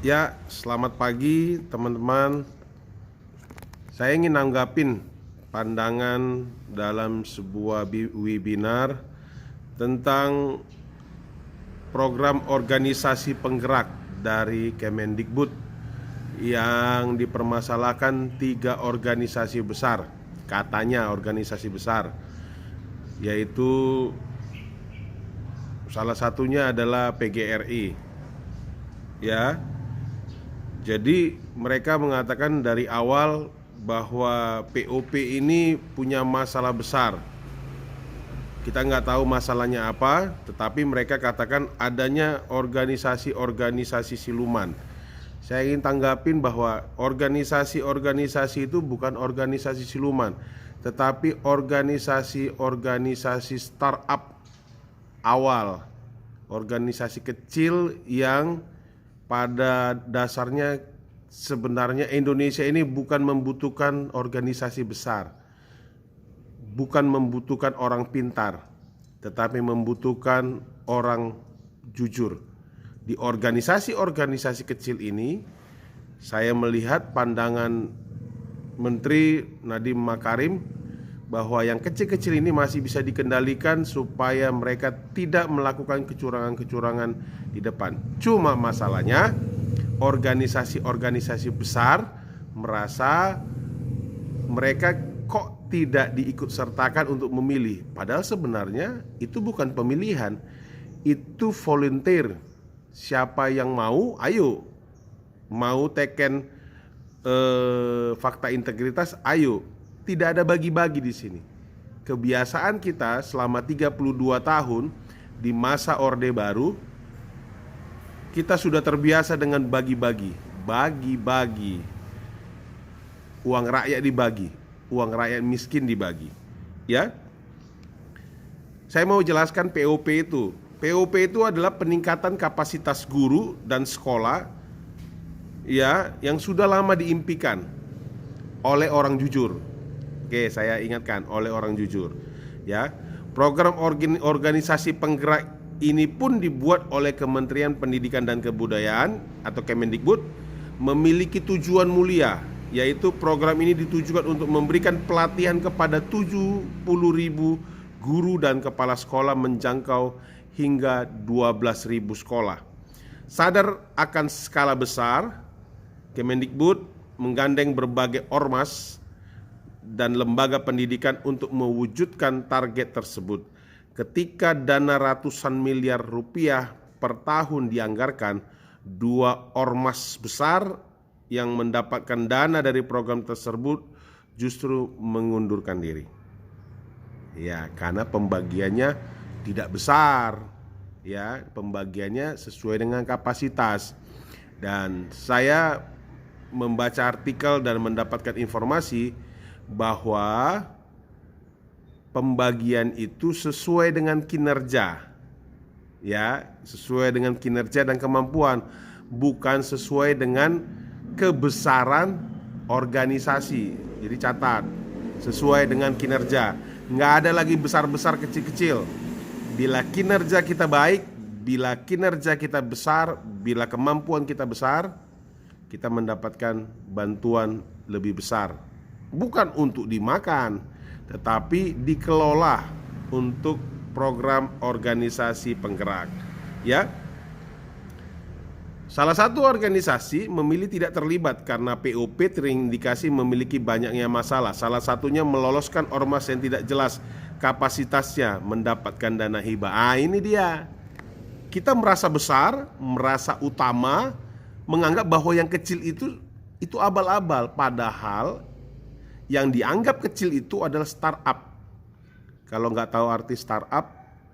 Ya, selamat pagi teman-teman. Saya ingin nanggapin pandangan dalam sebuah webinar tentang program organisasi penggerak dari Kemendikbud yang dipermasalahkan 3 organisasi besar, katanya organisasi besar, yaitu salah satunya adalah PGRI. Ya, jadi mereka mengatakan dari awal bahwa POP ini punya masalah besar. Kita nggak tahu masalahnya apa, tetapi mereka katakan adanya organisasi-organisasi siluman. Saya ingin tanggapin bahwa organisasi-organisasi itu bukan organisasi siluman, tetapi organisasi-organisasi startup awal, organisasi kecil yang pada dasarnya sebenarnya Indonesia ini bukan membutuhkan organisasi besar, bukan membutuhkan orang pintar, tetapi membutuhkan orang jujur. Di organisasi-organisasi kecil ini, saya melihat pandangan Menteri Nadiem Makarim bahwa yang kecil-kecil ini masih bisa dikendalikan supaya mereka tidak melakukan kecurangan-kecurangan di depan. Cuma masalahnya organisasi-organisasi besar merasa mereka kok tidak diikut sertakan untuk memilih. Padahal sebenarnya itu bukan pemilihan, itu volunteer. Siapa yang mau, ayo. Mau teken fakta integritas, ayo. Tidak ada bagi-bagi di sini. Kebiasaan kita selama 32 tahun di masa Orde Baru, kita sudah terbiasa dengan bagi-bagi. Bagi-bagi. Uang rakyat dibagi, uang rakyat miskin dibagi. Ya. Saya mau jelaskan POP itu. POP itu adalah peningkatan kapasitas guru dan sekolah ya yang sudah lama diimpikan oleh orang jujur. Oke, saya ingatkan, oleh orang jujur. Ya. Program organisasi penggerak ini pun dibuat oleh Kementerian Pendidikan dan Kebudayaan atau Kemendikbud, memiliki tujuan mulia, yaitu program ini ditujukan untuk memberikan pelatihan kepada 70.000 guru dan kepala sekolah menjangkau hingga 12.000 sekolah. Sadar akan skala besar, Kemendikbud menggandeng berbagai ormas dan lembaga pendidikan untuk mewujudkan target tersebut. Ketika dana ratusan miliar rupiah per tahun dianggarkan, 2 ormas besar yang mendapatkan dana dari program tersebut justru mengundurkan diri. Ya, karena pembagiannya tidak besar. Ya, pembagiannya sesuai dengan kapasitas. Dan saya membaca artikel dan mendapatkan informasi bahwa pembagian itu sesuai dengan kinerja. Ya, sesuai dengan kinerja dan kemampuan, bukan sesuai dengan kebesaran organisasi. Jadi catat, sesuai dengan kinerja. Nggak ada lagi besar-besar kecil-kecil. Bila kinerja kita baik, bila kinerja kita besar, bila kemampuan kita besar, kita mendapatkan bantuan lebih besar. Bukan untuk dimakan, tetapi dikelola untuk program organisasi penggerak. Ya. Salah satu organisasi memilih tidak terlibat karena POP terindikasi memiliki banyaknya masalah. Salah satunya meloloskan ormas yang tidak jelas kapasitasnya mendapatkan dana hibah. Ini dia. Kita merasa besar, merasa utama, menganggap bahwa yang kecil itu abal-abal. Padahal yang dianggap kecil itu adalah startup. Kalau nggak tahu arti startup,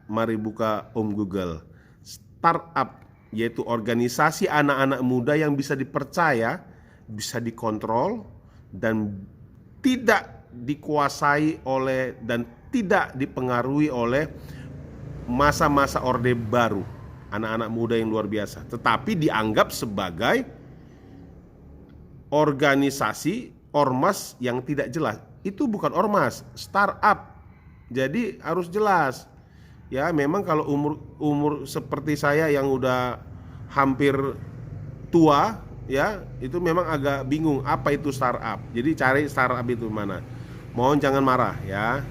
mari buka Google. Startup yaitu organisasi anak-anak muda yang bisa dipercaya, bisa dikontrol, dan tidak dikuasai oleh dan tidak dipengaruhi oleh masa-masa Orde Baru, anak-anak muda yang luar biasa, tetapi dianggap sebagai organisasi ormas yang tidak jelas. Itu bukan ormas, startup. Jadi harus jelas. Ya, memang kalau umur seperti saya yang udah hampir tua ya, itu memang agak bingung apa itu startup. Jadi cari startup itu mana. Mohon jangan marah ya.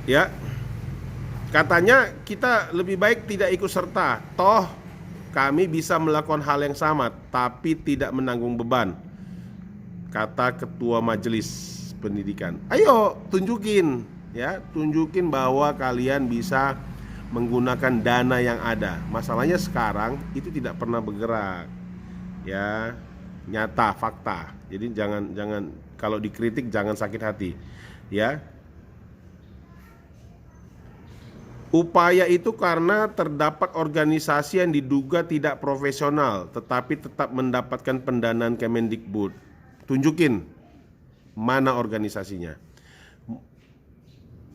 Ya. Katanya kita lebih baik tidak ikut serta. Toh kami bisa melakukan hal yang sama tapi tidak menanggung beban, kata ketua majelis pendidikan. Ayo tunjukin ya, tunjukin bahwa kalian bisa menggunakan dana yang ada. Masalahnya sekarang itu tidak pernah bergerak. Ya, nyata fakta. Jadi jangan kalau dikritik jangan sakit hati. Ya. Upaya itu karena terdapat organisasi yang diduga tidak profesional tetapi tetap mendapatkan pendanaan Kemendikbud. Tunjukin mana organisasinya.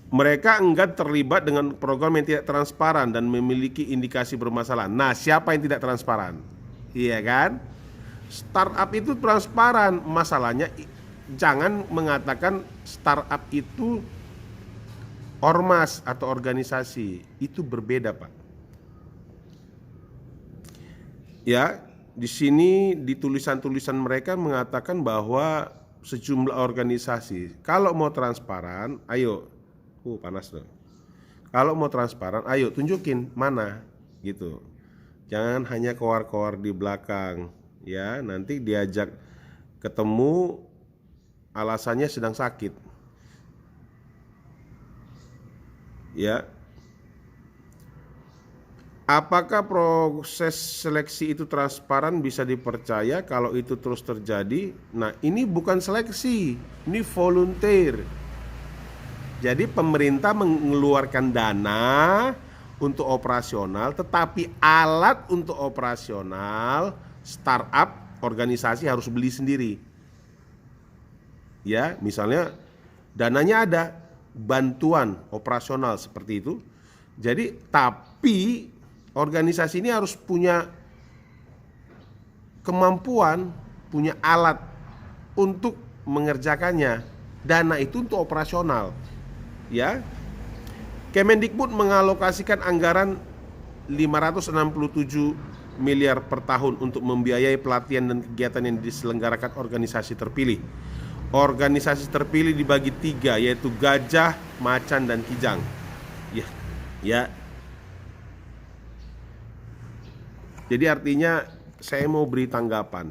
Mereka enggan terlibat dengan program yang tidak transparan dan memiliki indikasi bermasalah. Nah, siapa yang tidak transparan? Iya kan? Startup itu transparan. Masalahnya jangan mengatakan startup itu ormas atau organisasi. Itu berbeda, Pak. Ya, di sini di tulisan-tulisan mereka mengatakan bahwa sejumlah organisasi kalau mau transparan, ayo. Panas dong. Kalau mau transparan, ayo tunjukin mana gitu. Jangan hanya koar-koar di belakang, ya. Nanti diajak ketemu alasannya sedang sakit. Ya. Apakah proses seleksi itu transparan bisa dipercaya kalau itu terus terjadi? Nah, ini bukan seleksi, ini volunteer. Jadi pemerintah mengeluarkan dana untuk operasional, tetapi alat untuk operasional startup organisasi harus beli sendiri. Ya, misalnya dananya ada, bantuan operasional seperti itu. Jadi tapi organisasi ini harus punya kemampuan, punya alat untuk mengerjakannya. Dana itu untuk operasional. Ya. Kemendikbud mengalokasikan anggaran 567 miliar per tahun untuk membiayai pelatihan dan kegiatan yang diselenggarakan organisasi terpilih. Organisasi terpilih dibagi 3, yaitu Gajah, Macan, dan Kijang. Ya. Jadi artinya saya mau beri tanggapan.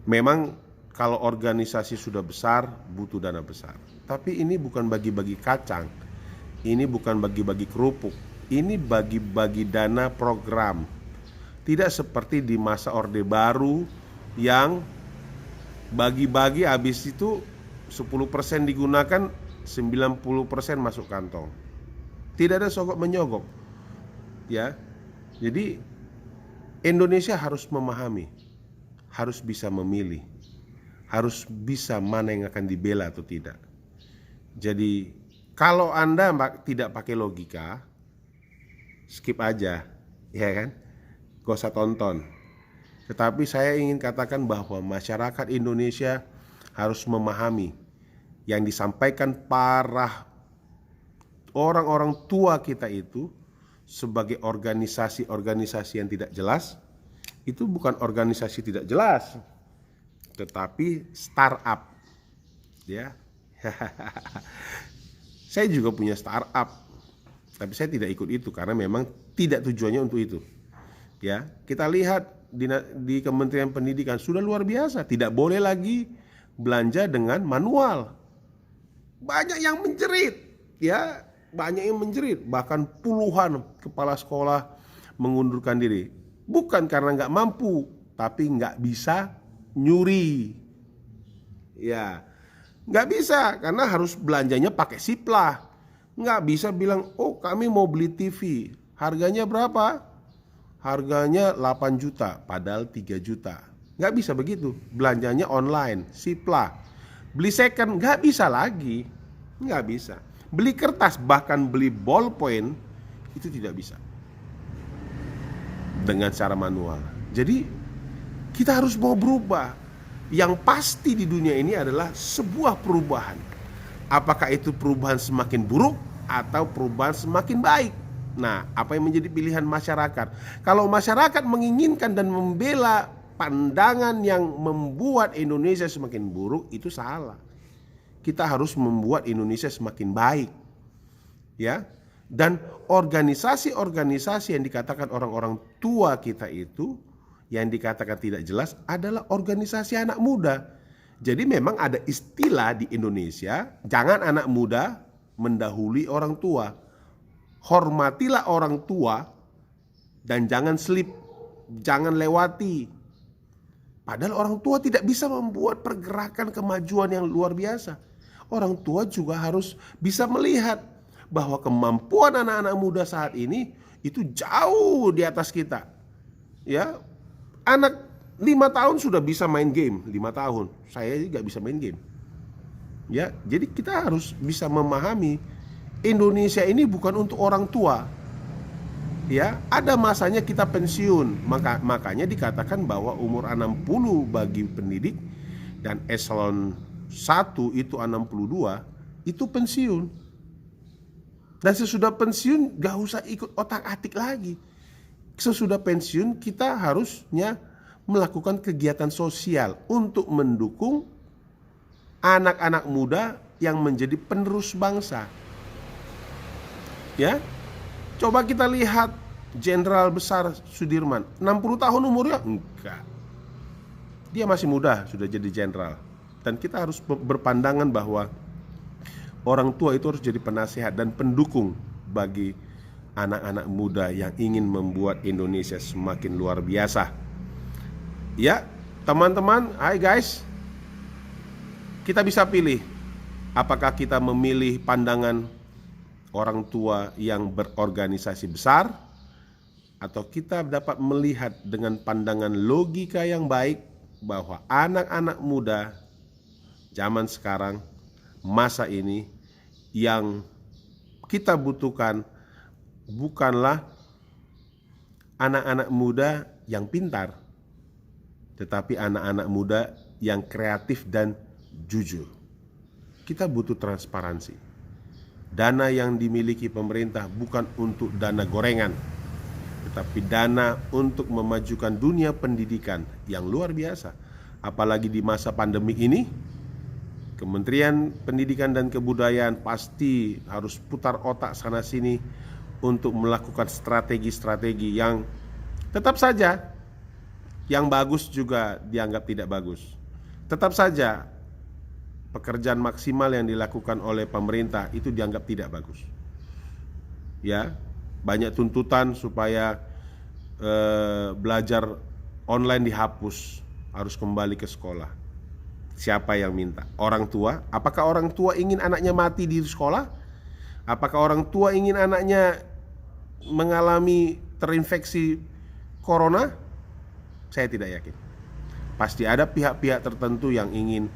Memang kalau organisasi sudah besar butuh dana besar. Tapi ini bukan bagi-bagi kacang. Ini bukan bagi-bagi kerupuk. Ini bagi-bagi dana program. Tidak seperti di masa Orde Baru yang bagi-bagi habis itu 10% digunakan, 90% masuk kantong. Tidak ada sogok menyogok. Ya. Jadi Indonesia harus memahami, harus bisa memilih, harus bisa mana yang akan dibela atau tidak. Jadi kalau Anda tidak pakai logika, skip aja, ya kan? Gak usah tonton. Tetapi saya ingin katakan bahwa masyarakat Indonesia harus memahami yang disampaikan para orang-orang tua kita itu sebagai organisasi-organisasi yang tidak jelas. Itu bukan organisasi tidak jelas, tetapi startup. Ya. Saya juga punya startup, tapi saya tidak ikut itu karena memang tidak tujuannya untuk itu. Ya, kita lihat di Kementerian Pendidikan sudah luar biasa, tidak boleh lagi belanja dengan manual. Banyak yang menjerit, ya, banyak yang menjerit, bahkan puluhan kepala sekolah mengundurkan diri. Bukan karena nggak mampu, tapi nggak bisa nyuri. Ya, nggak bisa karena harus belanjanya pakai siplah. Nggak bisa bilang, oh kami mau beli TV, harganya berapa? Harganya 8 juta, padahal 3 juta. Nggak bisa begitu, belanjanya online, siplah. Beli second, nggak bisa lagi, nggak bisa. Beli kertas, bahkan beli ballpoint, itu tidak bisa dengan cara manual. Jadi kita harus mau berubah. Yang pasti di dunia ini adalah sebuah perubahan. Apakah itu perubahan semakin buruk atau perubahan semakin baik? Nah, apa yang menjadi pilihan masyarakat? Kalau masyarakat menginginkan dan membela pandangan yang membuat Indonesia semakin buruk, itu salah. Kita harus membuat Indonesia semakin baik. Ya. Dan organisasi-organisasi yang dikatakan orang-orang tua kita itu, yang dikatakan tidak jelas, adalah organisasi anak muda. Jadi memang ada istilah di Indonesia, jangan anak muda mendahului orang tua. Hormatilah orang tua dan jangan selip, jangan lewati. Padahal orang tua tidak bisa membuat pergerakan kemajuan yang luar biasa. Orang tua juga harus bisa melihat bahwa kemampuan anak-anak muda saat ini itu jauh di atas kita. Ya, anak 5 tahun sudah bisa main game, 5 tahun. Saya juga bisa main game. Ya, jadi kita harus bisa memahami Indonesia ini bukan untuk orang tua. Ya, ada masanya kita pensiun. Makanya dikatakan bahwa umur 60 bagi pendidik dan eselon 1 itu 62 itu pensiun. Dan sesudah pensiun gak usah ikut otak-atik lagi. Sesudah pensiun kita harusnya melakukan kegiatan sosial untuk mendukung anak-anak muda yang menjadi penerus bangsa. Ya, coba kita lihat Jenderal Besar Sudirman, 60 tahun umurnya? Enggak. Dia masih muda, sudah jadi jenderal. Dan kita harus berpandangan bahwa orang tua itu harus jadi penasehat dan pendukung bagi anak-anak muda yang ingin membuat Indonesia semakin luar biasa. Ya, teman-teman, hai guys. Kita bisa pilih apakah kita memilih pandangan orang tua yang berorganisasi besar, atau kita dapat melihat dengan pandangan logika yang baik bahwa anak-anak muda zaman sekarang, masa ini, yang kita butuhkan bukanlah anak-anak muda yang pintar, tetapi anak-anak muda yang kreatif dan jujur. Kita butuh transparansi. Dana yang dimiliki pemerintah bukan untuk dana gorengan, tetapi dana untuk memajukan dunia pendidikan yang luar biasa. Apalagi di masa pandemi ini, Kementerian Pendidikan dan Kebudayaan pasti harus putar otak sana sini untuk melakukan strategi-strategi yang tetap saja yang bagus juga dianggap tidak bagus. Tetap saja pekerjaan maksimal yang dilakukan oleh pemerintah itu dianggap tidak bagus. Ya, banyak tuntutan supaya belajar online dihapus, harus kembali ke sekolah. Siapa yang minta? Orang tua. Apakah orang tua ingin anaknya mati di sekolah? Apakah orang tua ingin anaknya mengalami terinfeksi corona? Saya tidak yakin. Pasti ada pihak-pihak tertentu yang ingin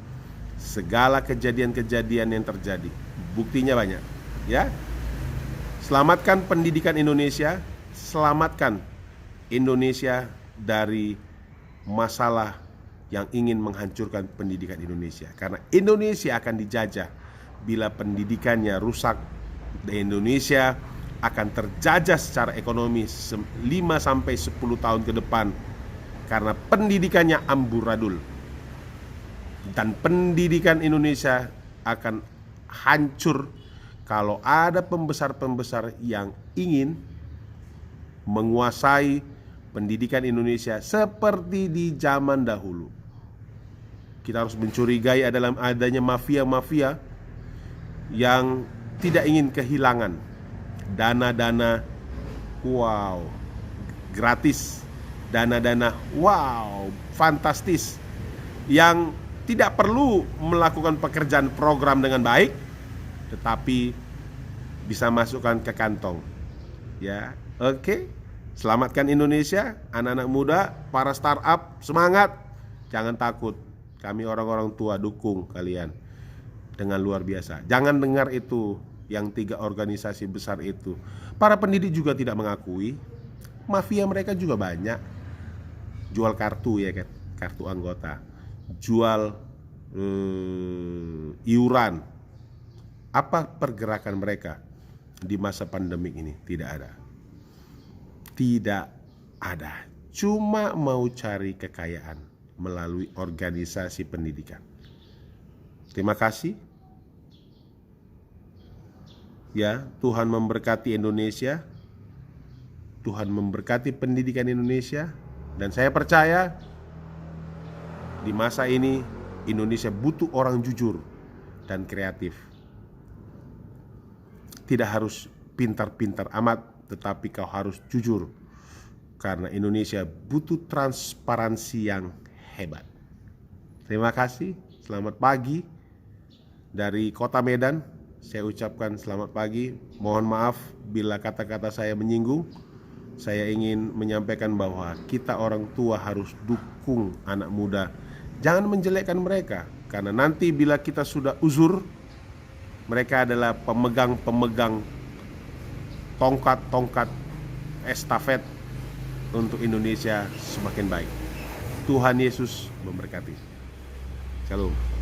segala kejadian-kejadian yang terjadi. Buktinya banyak, ya. Selamatkan pendidikan Indonesia, selamatkan Indonesia dari masalah yang ingin menghancurkan pendidikan Indonesia. Karena Indonesia akan dijajah bila pendidikannya rusak. Indonesia akan terjajah secara ekonomi 5-10 tahun ke depan karena pendidikannya amburadul. Dan pendidikan Indonesia akan hancur kalau ada pembesar-pembesar yang ingin menguasai pendidikan Indonesia seperti di zaman dahulu. Kita harus mencurigai adanya mafia-mafia yang tidak ingin kehilangan dana-dana gratis, dana-dana fantastis yang tidak perlu melakukan pekerjaan program dengan baik, tetapi bisa masukkan ke kantong. Ya, oke. Selamatkan Indonesia, anak-anak muda, para startup, semangat. Jangan takut. Kami orang-orang tua dukung kalian dengan luar biasa. Jangan dengar itu yang 3 organisasi besar itu. Para pendidik juga tidak mengakui. Mafia mereka juga banyak. Jual kartu, ya kan, kartu anggota. Jual iuran. Apa pergerakan mereka di masa pandemik ini? Tidak ada. Tidak ada. Cuma mau cari kekayaan melalui organisasi pendidikan. Terima kasih. Ya, Tuhan memberkati Indonesia. Tuhan memberkati pendidikan Indonesia. Dan saya percaya di masa ini Indonesia butuh orang jujur dan kreatif. Tidak harus pintar-pintar amat, tetapi kau harus jujur. Karena Indonesia butuh transparansi yang hebat. Terima kasih. Selamat pagi dari Kota Medan. Saya ucapkan selamat pagi. Mohon maaf bila kata-kata saya menyinggung. Saya ingin menyampaikan bahwa kita orang tua harus dukung anak muda. Jangan menjelekkan mereka, karena nanti bila kita sudah uzur, mereka adalah pemegang-pemegang tongkat-tongkat estafet untuk Indonesia semakin baik. Tuhan Yesus memberkati. Shalom.